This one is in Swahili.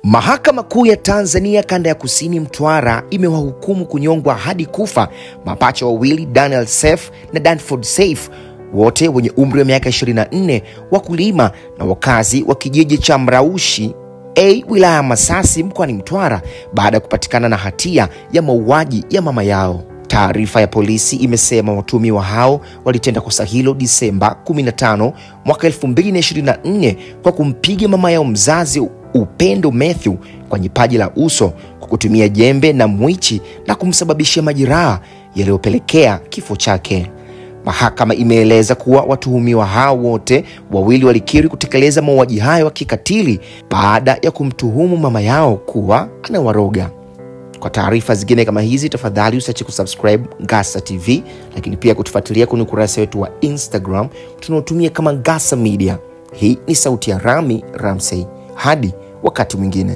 Mahakama Kuu ya Tanzania Kanda ya Kusini Mtwara imewahukumu kunyongwa hadi kufa mapacha wawili Daniel Seif na Danford Seif, wote wenye umri wa miaka 24, wakulima na wakazi wa kijiji cha Mraushi wilaya ya Masasi mkoani Mtwara baada ya kupatikana na hatia ya mauaji ya mama yao. Taarifa ya polisi imesema watuhumiwa hao walitenda kosa hilo Disemba 15 mwaka 2024 kwa kumpiga mama yao mzazi Upendo Matthew kwenye paji la uso kwa kutumia jembe na mwichi na kumsababishia majeraha yaliyopelekea kifo chake. Mahakama imeeleza kuwa watuhumiwa hao wote wawili walikiri kutekeleza mauaji hayo ya kikatili baada ya kumtuhumu mama yao kuwa anawaroga. Kwa taarifa zingine kama hizi, tafadhali usiache kusubscribe Ngasa TV, lakini pia kutufuatilia kwenye ukurasa wetu wa Instagram tunaotumia kama Ngasa Media. Hii ni sauti ya Rami Ramsey. Hadi wakati mwingine.